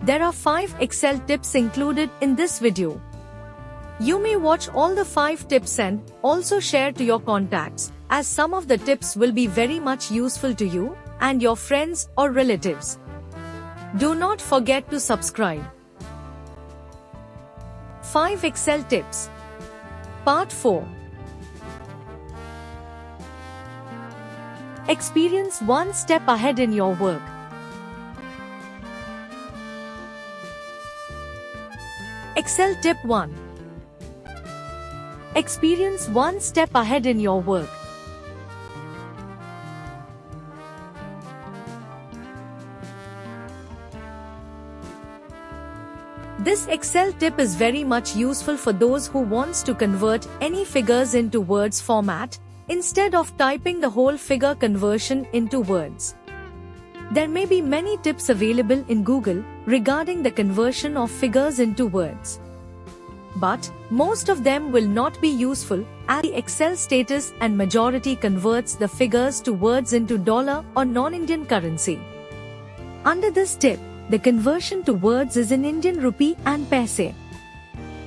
There are 5 Excel tips included in this video. You may watch all the 5 tips and also share to your contacts, as some of the tips will be very much useful to you and your friends or relatives. Do not forget to subscribe. 5 Excel tips. Part 4. Experience one step ahead in your work. Excel tip 1. Experience one step ahead in your work. This Excel tip is very much useful for those who wants to convert any figures into words format, instead of typing the whole figure conversion into words. There may be many tips available in Google regarding the conversion of figures into words. But most of them will not be useful, as the Excel status and majority converts the figures to words into dollar or non-Indian currency. Under this tip, the conversion to words is in Indian rupee and paise.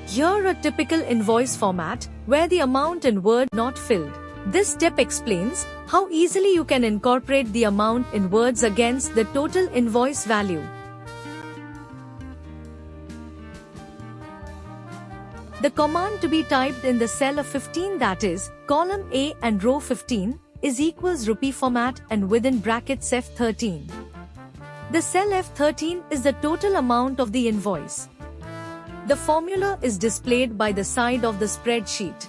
Here a typical invoice format, where the amount in word not filled. This tip explains how easily you can incorporate the amount in words against the total invoice value. The command to be typed in the cell of 15, that is, column A and row 15, is equals rupee format and within brackets F13. The cell F13 is the total amount of the invoice. The formula is displayed by the side of the spreadsheet.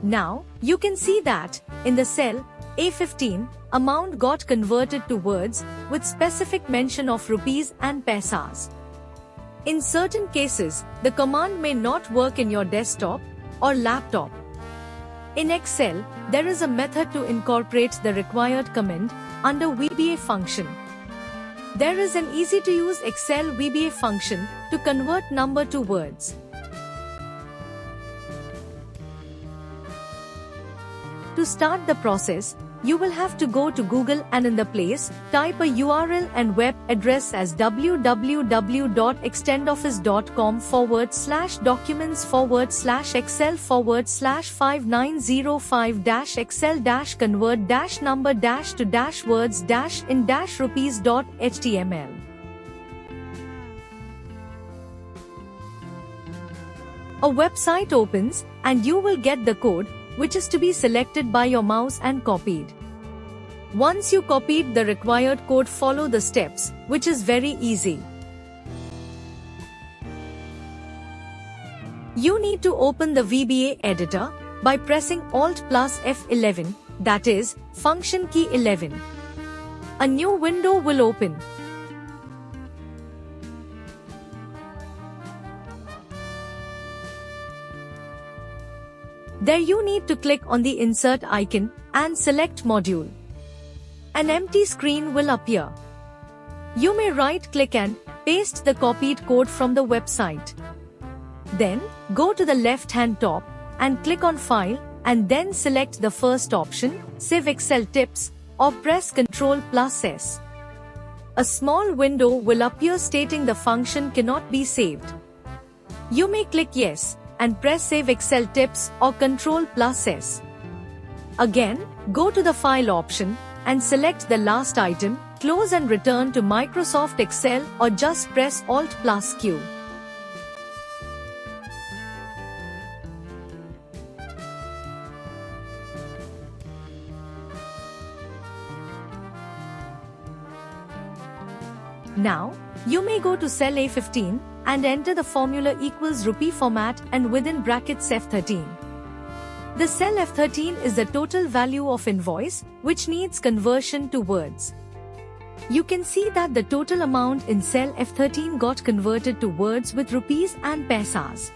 Now, you can see that, in the cell A15, amount got converted to words with specific mention of rupees and paisas. In certain cases, the command may not work in your desktop or laptop. In Excel, there is a method to incorporate the required command under VBA function. There is an easy-to-use Excel VBA function to convert number to words. To start the process, you will have to go to Google and in the place, type a URL and web address as www.excel.documents/excel/5905-excel-convert-number-to-words-in-rupees.html. A website opens and you will get the code, which is to be selected by your mouse and copied. Once you copied the required code, follow the steps, which is very easy. You need to open the VBA editor by pressing Alt plus F11, that is, function key 11. A new window will open. There you need to click on the insert icon and select module. An empty screen will appear. You may right-click and paste the copied code from the website. Then, go to the left-hand top and click on File and then select the first option, Save Excel Tips, or press Ctrl plus S. A small window will appear stating the function cannot be saved. You may click Yes and press Save Excel Tips or Ctrl plus S. Again, go to the File option and select the last item, close and return to Microsoft Excel or just press Alt plus Q. Now, you may go to cell A15 and enter the formula equals rupee format and within brackets F13. The cell F13 is the total value of invoice, which needs conversion to words. You can see that the total amount in cell F13 got converted to words with rupees and paisas.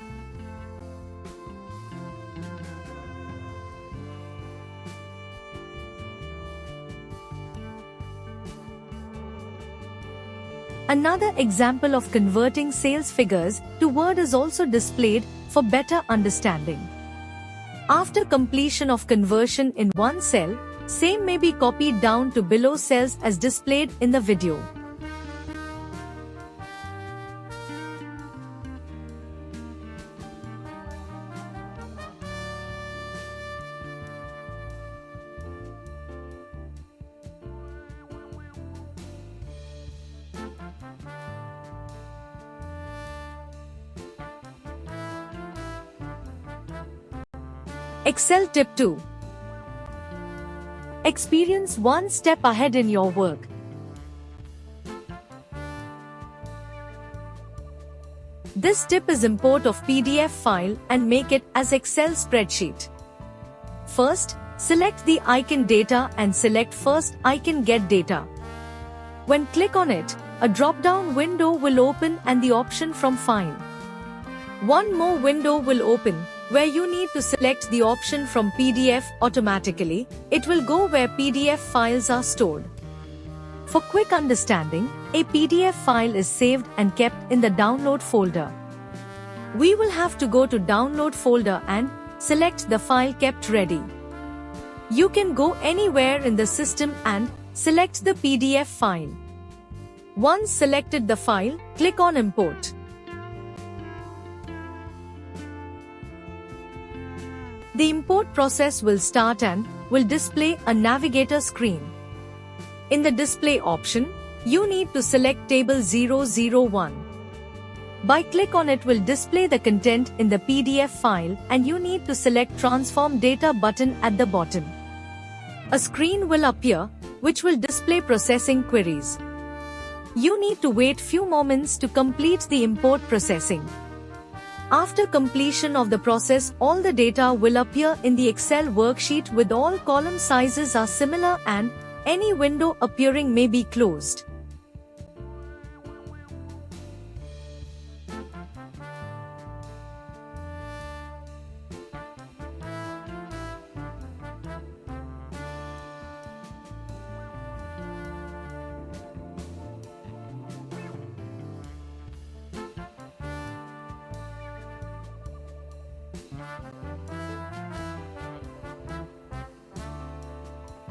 Another example of converting sales figures to word is also displayed for better understanding. After completion of conversion in one cell, Same may be copied down to below cells as displayed in the video. Excel Tip 2. Experience one step ahead in your work. This tip is import of PDF file and make it as Excel spreadsheet. First, select the icon data and select first icon get data. When click on it, a drop-down window will open and the option from file. One more window will open, where you need to select the option from PDF automatically. It will go where PDF files are stored. For quick understanding, a PDF file is saved and kept in the download folder. We will have to go to download folder and select the file kept ready. You can go anywhere in the system and select the PDF file. Once selected the file, click on import. The import process will start and will display a navigator screen. In the display option, you need to select table 001. By click on it will display the content in the PDF file and you need to select transform data button at the bottom. A screen will appear, which will display processing queries. You need to wait few moments to complete the import processing. After completion of the process, all the data will appear in the Excel worksheet with all column sizes are similar and any window appearing may be closed.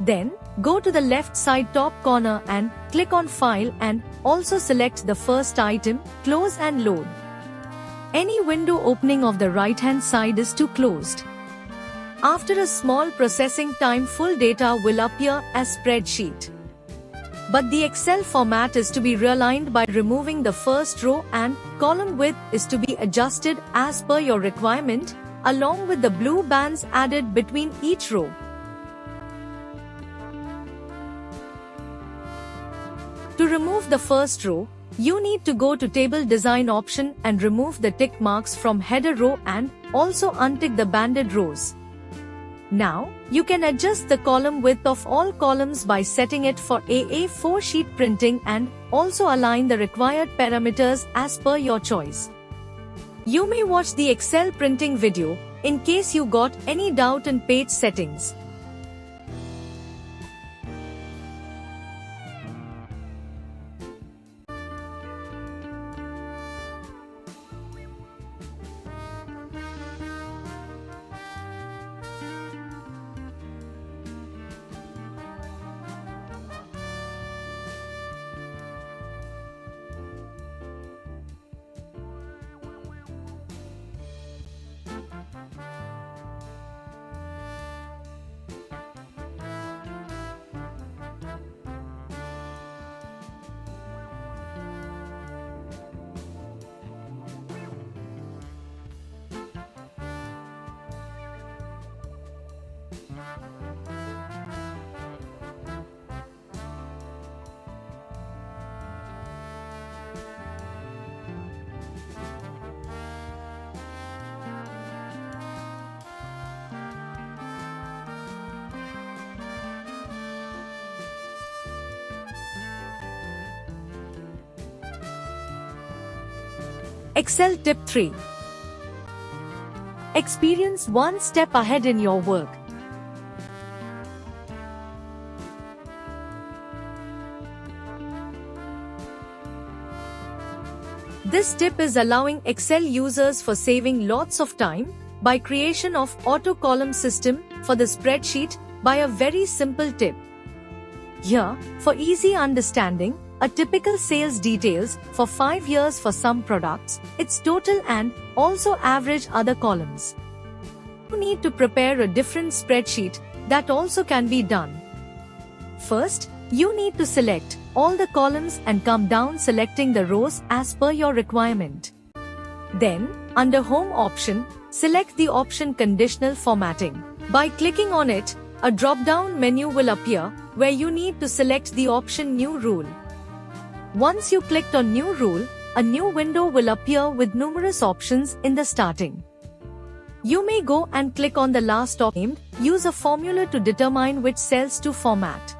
Then, go to the left side top corner and click on File and also select the first item, Close and Load. Any window opening of the right hand side is too closed. After a small processing time, full data will appear as spreadsheet. But the Excel format is to be realigned by removing the first row and column width is to be adjusted as per your requirement, along with the blue bands added between each row. To remove the first row, you need to go to Table Design option and remove the tick marks from header row and also untick the banded rows. Now, you can adjust the column width of all columns by setting it for AA4 sheet printing and also align the required parameters as per your choice. You may watch the Excel printing video in case you got any doubt in page settings. Excel Tip 3. Experience one step ahead in your work. This tip is allowing Excel users for saving lots of time by creation of auto column system for the spreadsheet by a very simple tip. Here, for easy understanding, a typical sales details for 5 years for some products, its total and also average other columns. You need to prepare a different spreadsheet that also can be done. First, you need to select all the columns and come down selecting the rows as per your requirement. Then, under Home option, select the option Conditional Formatting. By clicking on it, a drop-down menu will appear where you need to select the option New Rule. Once you clicked on New Rule, a new window will appear with numerous options in the starting. You may go and click on the last option. Use a formula to determine which cells to format.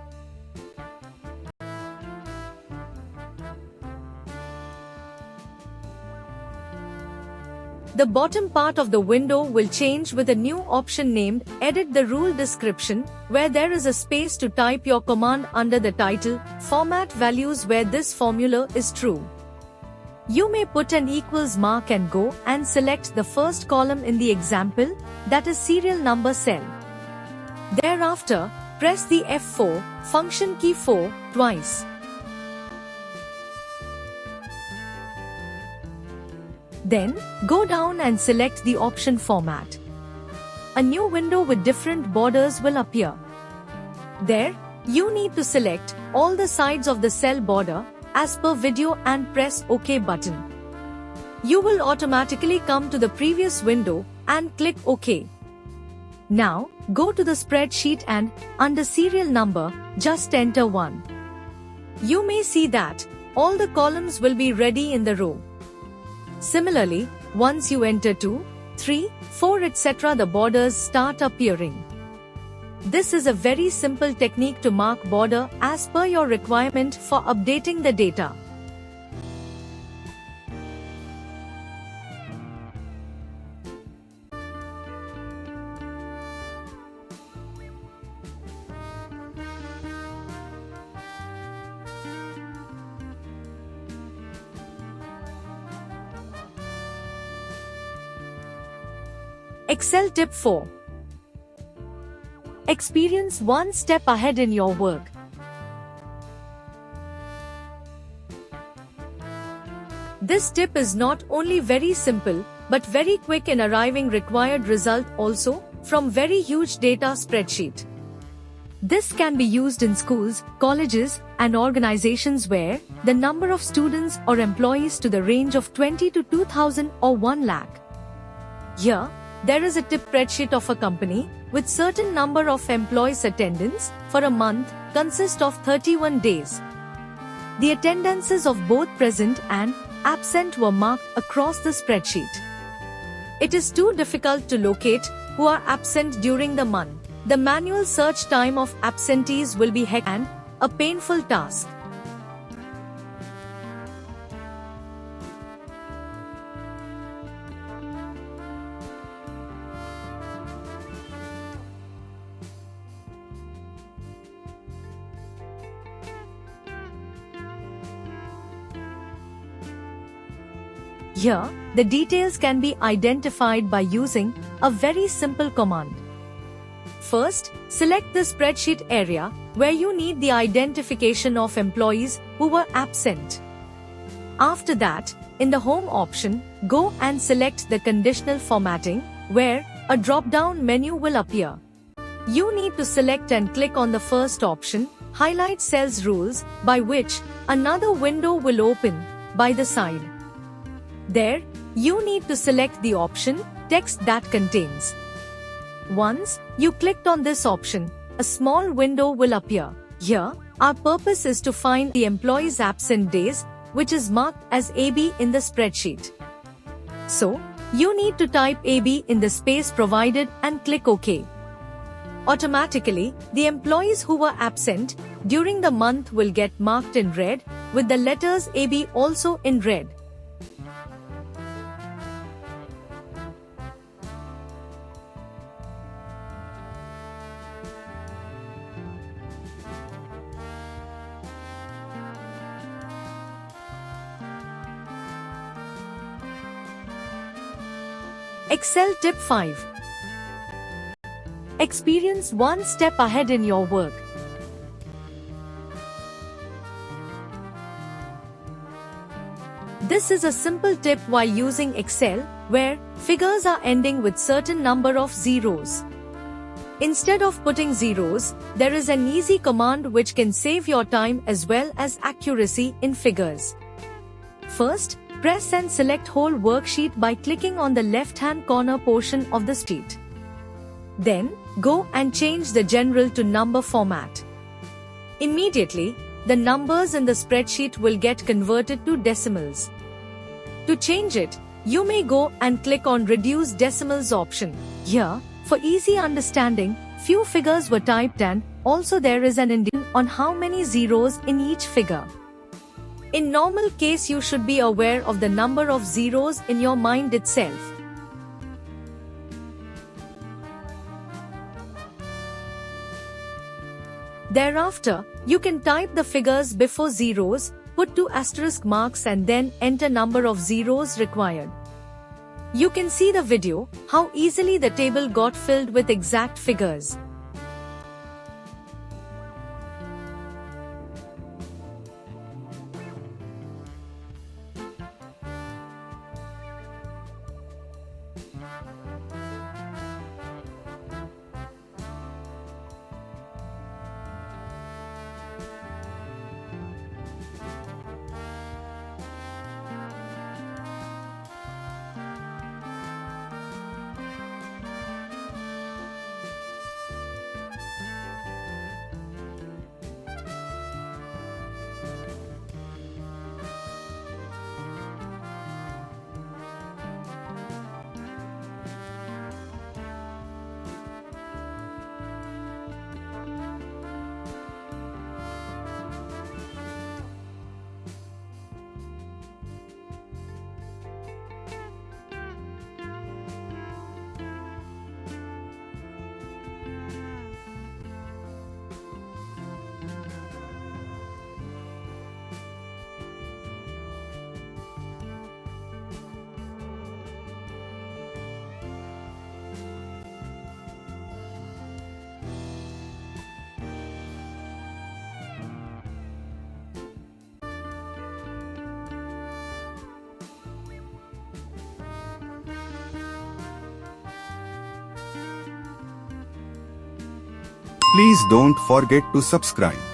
The bottom part of the window will change with a new option named Edit the Rule Description, where there is a space to type your command under the title, Format Values where this formula is true. You may put an equals mark and go and select the first column in the example, that is serial number cell. Thereafter, press the F4 function key 4 twice. Then, go down and select the option Format. A new window with different borders will appear. There, you need to select all the sides of the cell border as per video and press OK button. You will automatically come to the previous window and click OK. Now, go to the spreadsheet and, under serial number, just enter 1. You may see that all the columns will be ready in the row. Similarly, once you enter 2, 3, 4 etc., the borders start appearing. This is a very simple technique to mark border as per your requirement for updating the data. Excel Tip 4. Experience one step ahead in your work. This tip is not only very simple, but very quick in arriving required result also from very huge data spreadsheet. This can be used in schools, colleges, and organizations where the number of students or employees to the range of 20 to 2000 or 1 lakh. Here, there is a tip spreadsheet of a company with certain number of employees. Attendance for a month consists of 31 days. The attendances of both present and absent were marked across the spreadsheet. It is too difficult to locate who are absent during the month. The manual search time of absentees will be hectic and a painful task. Here, the details can be identified by using a very simple command. First, select the spreadsheet area where you need the identification of employees who were absent. After that, in the Home option, go and select the Conditional Formatting, where a drop-down menu will appear. You need to select and click on the first option, Highlight Cells Rules, by which another window will open by the side. There, you need to select the option, Text that contains. Once you clicked on this option, a small window will appear. Here, our purpose is to find the employee's absent days, which is marked as AB in the spreadsheet. So, you need to type AB in the space provided and click OK. Automatically, the employees who were absent during the month will get marked in red, with the letters AB also in red. Excel Tip 5. experience one step ahead in your work. This is a simple tip while using Excel, where figures are ending with certain number of zeros. Instead of putting zeros, there is an easy command which can save your time as well as accuracy in figures. First, press and select whole worksheet by clicking on the left-hand corner portion of the sheet. Then, go and change the general to number format. Immediately, the numbers in the spreadsheet will get converted to decimals. To change it, you may go and click on Reduce Decimals option. Here, for easy understanding, few figures were typed and also there is an indication on how many zeros in each figure. In normal case, you should be aware of the number of zeros in your mind itself. Thereafter, you can type the figures before zeros, put 2 asterisk marks and then enter number of zeros required. You can see the video, how easily the table got filled with exact figures. Please don't forget to subscribe.